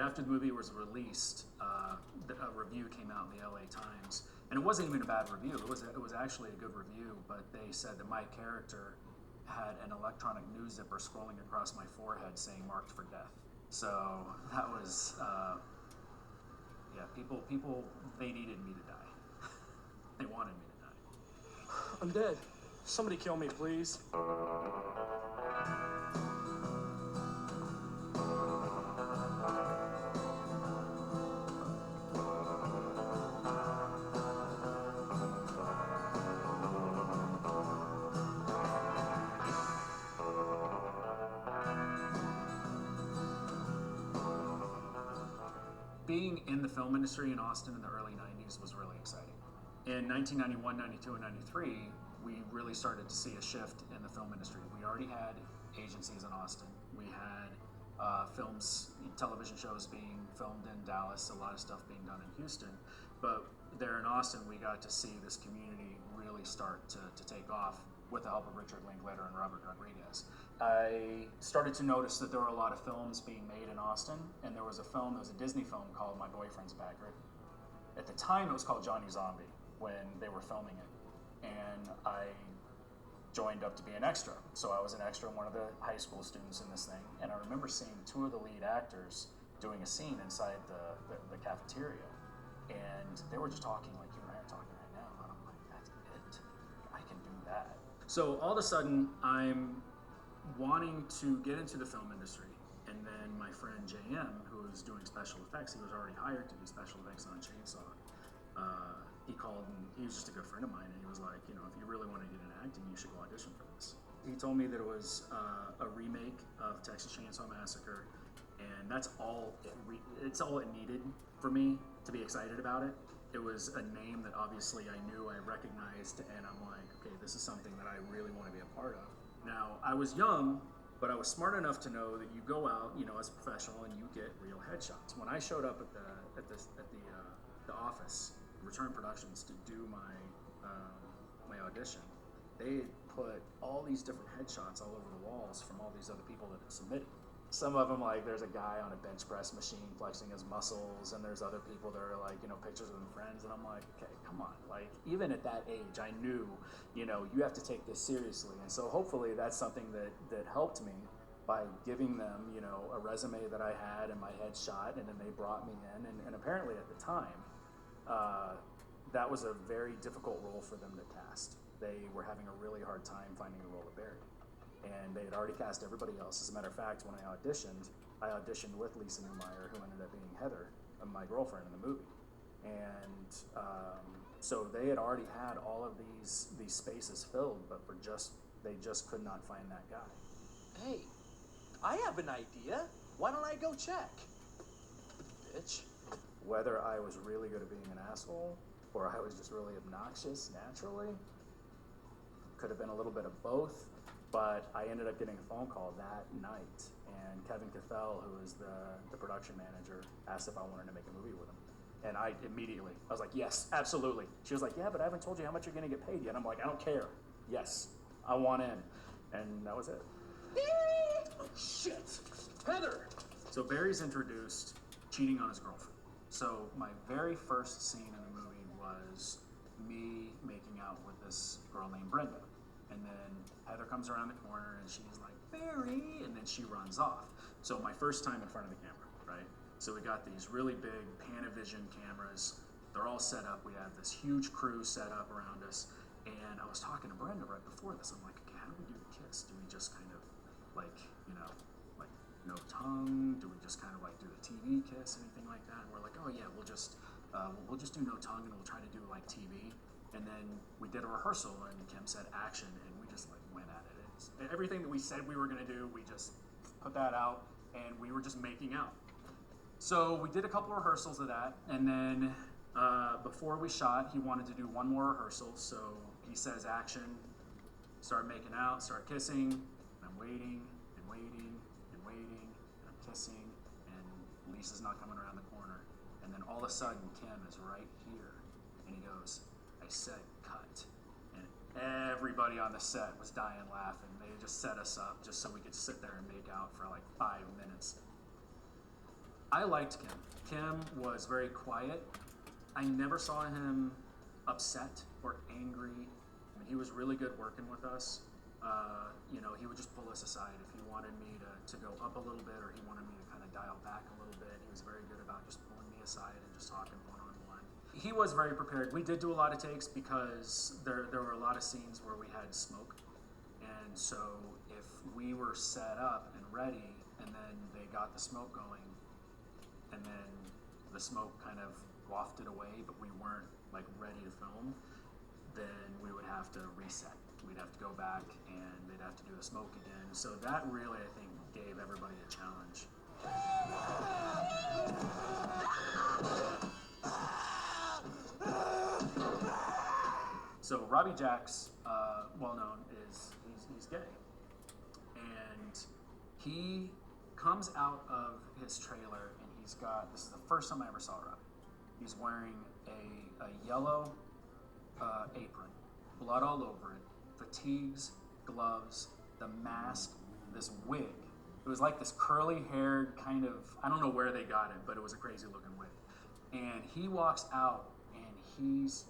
After the movie was released, a review came out in the LA Times, and it wasn't even a bad review. It was actually a good review, but they said that my character had an electronic news zipper scrolling across my forehead saying "marked for death." So that was, yeah, people, they needed me to die. They wanted me to die. I'm dead. Somebody kill me, please. Being in the film industry in Austin in the early 90s was really exciting. In 1991, 92, and 93, we really started to see a shift in the film industry. We already had agencies in Austin. We had films, television shows being filmed in Dallas, a lot of stuff being done in Houston. But there in Austin, we got to see this community really start to take off with the help of Richard Linklater and Robert Rodriguez. I started to notice that there were a lot of films being made in Austin, and there was a Disney film called My Boyfriend's Backer. At the time, it was called Johnny Zombie when they were filming it, and I joined up to be an extra. So I was an extra, one of the high school students in this thing, and I remember seeing two of the lead actors doing a scene inside the cafeteria, and they were just talking like you and I are talking right now, and I'm like, that's it, I can do that. So all of a sudden, I'm wanting to get into the film industry, and then my friend JM, who was doing special effects, he was already hired to do special effects on Chainsaw. He called, and he was just a good friend of mine, and he was like, you know, if you really want to get into acting, you should go audition for this. He told me that it was a remake of Texas Chainsaw Massacre, and that's all it's all it needed for me to be excited about it. It was a name that obviously I knew, I recognized, and I'm like, okay, this is something that I really want to be a part of. Now, I was young, but I was smart enough to know that you go out, you know, as a professional, and you get real headshots. When I showed up at the office, Return Productions, to do my audition, they had put all these different headshots all over the walls from all these other people that had submitted. Some of them, like, there's a guy on a bench press machine flexing his muscles, and there's other people that are like, you know, pictures of them friends, and I'm like, okay, come on. Like, even at that age, I knew, you know, you have to take this seriously. And so hopefully that's something that helped me by giving them, you know, a resume that I had and my headshot, and then they brought me in. And apparently at the time, that was a very difficult role for them to cast. They were having a really hard time finding the role of Barry. And they had already cast everybody else. As a matter of fact, when I auditioned with Lisa Newmyer, who ended up being Heather, my girlfriend in the movie. And so they had already had all of these spaces filled, but they just could not find that guy. Hey, I have an idea. Why don't I go check? Bitch. Whether I was really good at being an asshole, or I was just really obnoxious naturally, could have been a little bit of both. But I ended up getting a phone call that night, and Kevin Cathell, who is the production manager, asked if I wanted to make a movie with him. And I was like, yes, absolutely. She was like, yeah, but I haven't told you how much you're gonna get paid yet. I'm like, I don't care. Yes, I want in. And that was it. Oh, shit. Heather! So Barry's introduced cheating on his girlfriend. So my very first scene in the movie was me making out with this girl named Brenda. And then Heather comes around the corner and she's like, Barry, and then she runs off. So my first time in front of the camera, right? So we got these really big Panavision cameras. They're all set up. We have this huge crew set up around us. And I was talking to Brenda right before this. I'm like, okay, how do we do the kiss? Do we just kind of like, you know, like no tongue? Do we just kind of like do the TV kiss, anything like that? And we're like, oh yeah, we'll just do no tongue, and we'll try to do like TV. And then we did a rehearsal, and Kim said action, and we just like went at it. Everything that we said we were gonna do, we just put that out, and we were just making out. So we did a couple rehearsals of that, and then before we shot, he wanted to do one more rehearsal, so he says action, start making out, start kissing, and I'm waiting, and waiting, and waiting, and I'm kissing, and Lisa's not coming around the corner, and then all of a sudden, Kim is right here, and he goes, I said cut. And everybody on the set was dying laughing. They just set us up just so we could sit there and make out for like 5 minutes. I liked Kim. Kim was very quiet. I never saw him upset or angry. I mean, he was really good working with us. He would just pull us aside if he wanted me to go up a little bit or he wanted me to kind of dial back a little bit. He was very good about just pulling me aside and just talking one-on-one. He was very prepared. We did do a lot of takes because there were a lot of scenes where we had smoke. And so if we were set up and ready and then they got the smoke going and then the smoke kind of wafted away but we weren't like ready to film, then we would have to reset. We'd have to go back and they'd have to do the smoke again. So that really, I think, gave everybody a challenge. So Robbie Jacks, well known, is he's gay. And he comes out of his trailer and he's got, this is the first time I ever saw Robbie. He's wearing a yellow apron, blood all over it, fatigues, gloves, the mask, this wig. It was like this curly haired kind of, I don't know where they got it, but it was a crazy looking wig. And he walks out and he's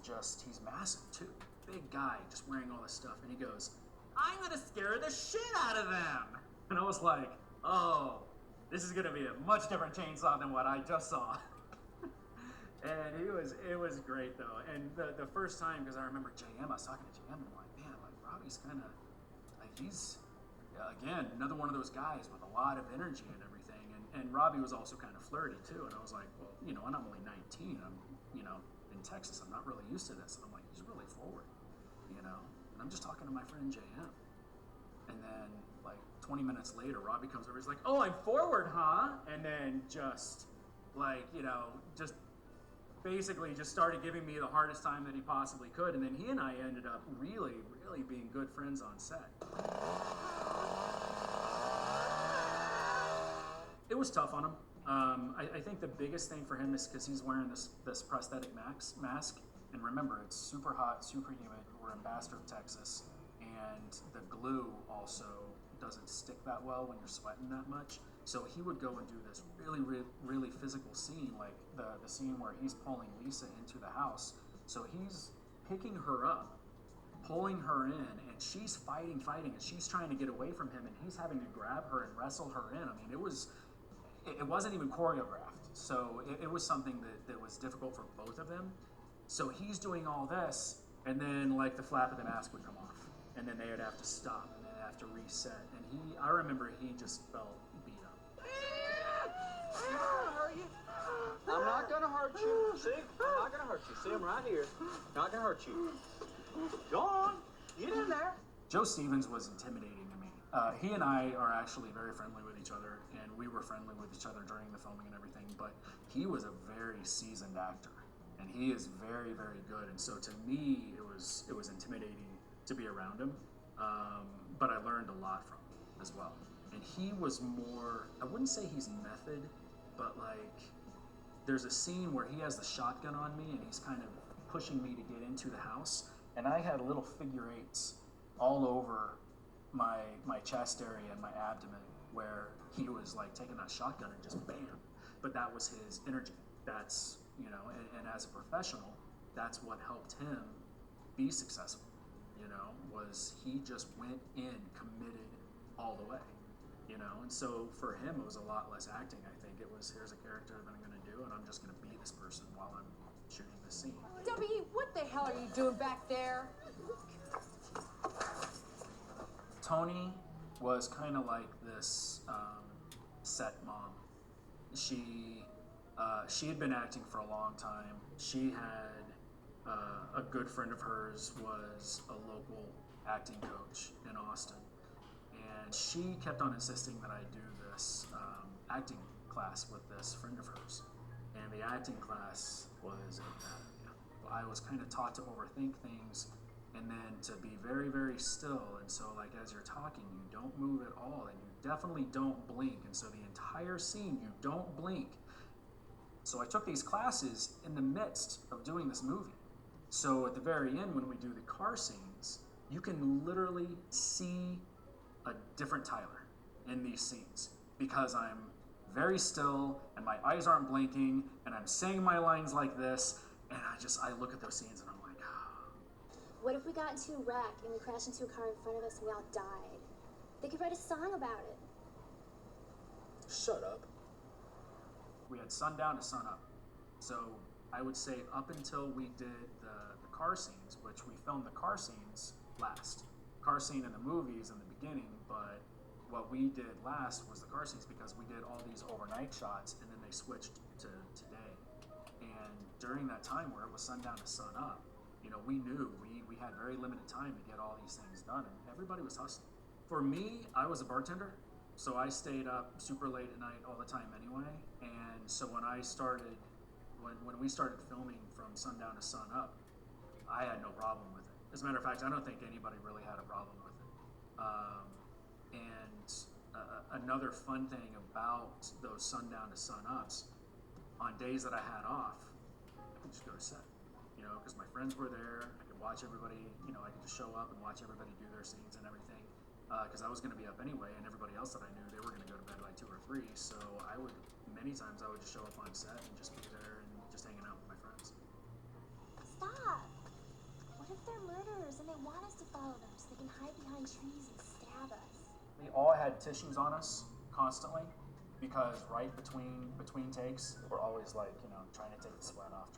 massive too. Big guy, just wearing all this stuff. And he goes, "I'm gonna scare the shit out of them." And I was like, oh, this is gonna be a much different chainsaw than what I just saw. And it was great though. And the first time, because I remember JM, I was talking to JM and I'm like, man, like Robbie's kind of, like he's, again, another one of those guys with a lot of energy and everything. And Robbie was also kind of flirty too. And I was like, well, and I'm only 19. I'm, in Texas. I'm not really used to this. And I'm like, he's really forward, And I'm just talking to my friend JM. And then like 20 minutes later, Robbie comes over. He's like, "Oh, I'm forward, huh?" And then just like, just basically just started giving me the hardest time that he possibly could. And then he and I ended up really, really being good friends on set. It was tough on him. I think the biggest thing for him is because he's wearing this prosthetic mask. And remember, it's super hot, super humid. We're in Bastrop, Texas. And the glue also doesn't stick that well when you're sweating that much. So he would go and do this really, really, really physical scene, like the scene where he's pulling Lisa into the house. So he's picking her up, pulling her in, and she's fighting, and she's trying to get away from him, and he's having to grab her and wrestle her in. I mean, it wasn't even choreographed. So it was something that was difficult for both of them. So he's doing all this, and then like the flap of the mask would come off, and then they would have to stop, and then have to reset. And I remember he just felt beat up. I'm not gonna hurt you. See? I'm not gonna hurt you. See, I'm right here. Not gonna hurt you. Go on. Get in there. Joe Stevens was intimidating to me. He and I are actually very friendly with each other, and we were friendly with each other during the filming and everything, but he was a very seasoned actor, and he is very, very good. And so to me, it was intimidating to be around him, but I learned a lot from him as well. And he was more, I wouldn't say he's method, but like there's a scene where he has the shotgun on me and he's kind of pushing me to get into the house, and I had little figure eights all over my chest area and my abdomen where he was like taking that shotgun and just bam. But that was his energy. That's, and as a professional, that's what helped him be successful, was he just went in, committed all the way, and so for him it was a lot less acting. I think it was, here's a character that I'm going to do and I'm just going to be this person while I'm shooting this scene. Debbie, what the hell are you doing back there? Tony was kind of like this set mom. She had been acting for a long time. She had a good friend of hers was a local acting coach in Austin, and she kept on insisting that I do this acting class with this friend of hers. And the acting class was I was kind of taught to overthink things and then to be very, very still. And so like as you're talking, you don't move at all, and you definitely don't blink. And so the entire scene, you don't blink. So I took these classes in the midst of doing this movie. So at the very end, when we do the car scenes, you can literally see a different Tyler in these scenes because I'm very still, and my eyes aren't blinking, and I'm saying my lines like this, and I look at those scenes and I'm like, What if we got into a wreck and we crashed into a car in front of us and we all died? They could write a song about it. Shut up. we had sundown to sun up. So I would say up until we did the car scenes, which we filmed the car scenes last. Car scene in the movies in the beginning, but what we did last was the car scenes because we did all these overnight shots and then they switched to today. And during that time where it was sundown to sun up, we knew we had very limited time to get all these things done, and everybody was hustling. For me, I was a bartender, so I stayed up super late at night all the time anyway. And so when we started filming from sundown to sun up, I had no problem with it. As a matter of fact, I don't think anybody really had a problem with it. Another fun thing about those sundown to sun ups, on days that I had off, I could just go to set, because my friends were there. I could watch everybody, I could just show up and watch everybody do their scenes and everything, because I was going to be up anyway, and everybody else that I knew, they were going to go to bed by 2 or 3, so many times I would just show up on set and just be there and just hanging out with my friends. Stop! What if they're murderers and they want us to follow them so they can hide behind trees and stab us? We all had tissues on us constantly, because right between takes, we're always like, trying to take the sweat off.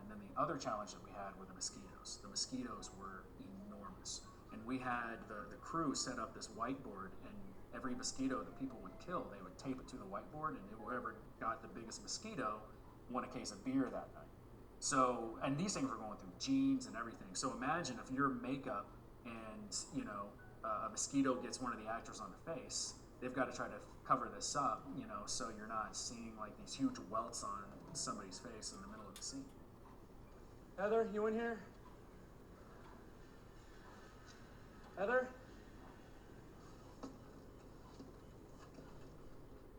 And then the other challenge that we had were the mosquitoes. The mosquitoes were enormous. And we had the crew set up this whiteboard, and every mosquito that people would kill, they would tape it to the whiteboard, and whoever got the biggest mosquito won a case of beer that night. So, and these things were going through jeans and everything. So imagine if your makeup and, a mosquito gets one of the actors on the face, they've got to try to cover this up, so you're not seeing like these huge welts on somebody's face in the middle of the scene. Heather, you in here? Heather?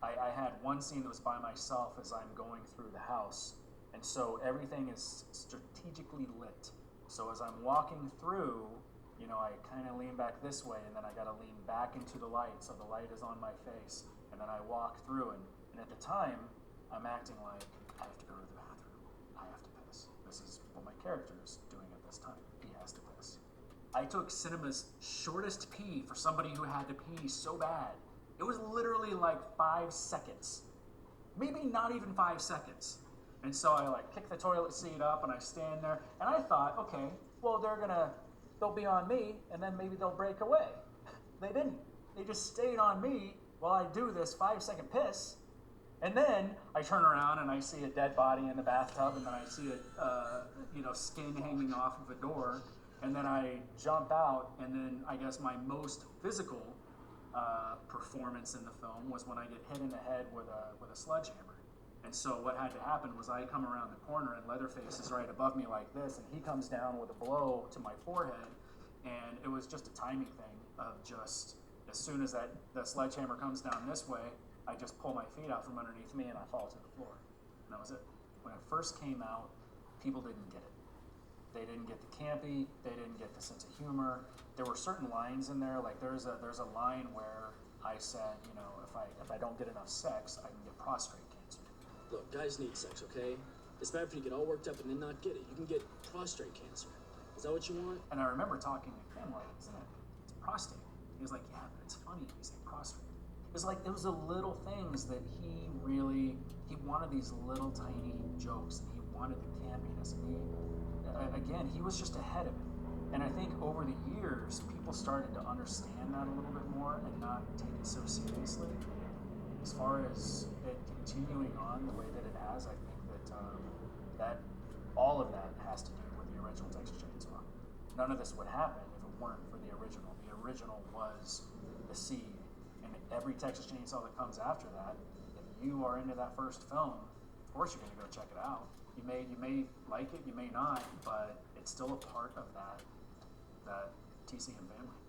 I had one scene that was by myself as I'm going through the house, and so everything is strategically lit. So as I'm walking through, I kind of lean back this way, and then I got to lean back into the light, so the light is on my face, and then I walk through, and at the time, I'm acting like I have to go to the bathroom. I have to piss. This is what my character is doing at this time. He has to piss. I took cinema's shortest pee for somebody who had to pee so bad. It was literally like 5 seconds. Maybe not even 5 seconds. And so I kick the toilet seat up and I stand there, and I thought, okay, well they'll be on me and then maybe they'll break away. They didn't. They just stayed on me while I do this 5-second piss. And then I turn around and I see a dead body in the bathtub, and then I see skin hanging off of a door, and then I jump out, and then I guess my most physical performance in the film was when I get hit in the head with a sledgehammer. And so what had to happen was I come around the corner, and Leatherface is right above me like this, and he comes down with a blow to my forehead, and it was just a timing thing of just as soon as the sledgehammer comes down this way, I just pull my feet out from underneath me and I fall to the floor. And that was it. When it first came out, people didn't get it. They didn't get the campy, they didn't get the sense of humor. There were certain lines in there, like there's a line where I said, if I don't get enough sex, I can get prostate cancer. Look, guys need sex, okay? It's bad for you to get all worked up and then not get it. You can get prostate cancer. Is that what you want? And I remember talking to him like, isn't it? It's prostate. He was like, yeah, but it's funny if you say prostate. It was like, there was the little things that he wanted these little tiny jokes, and he wanted the campiness, and he was just ahead of it. And I think over the years, people started to understand that a little bit more and not take it so seriously. As far as it continuing on the way that it has, I think that all of that has to do with the original Texas Chainsaw. None of this would happen if it weren't for the original. The original was the seed, and every Texas Chainsaw that comes after that, if you are into that first film, of course you're going to go check it out. You may like it, you may not, but it's still a part of that TCM family.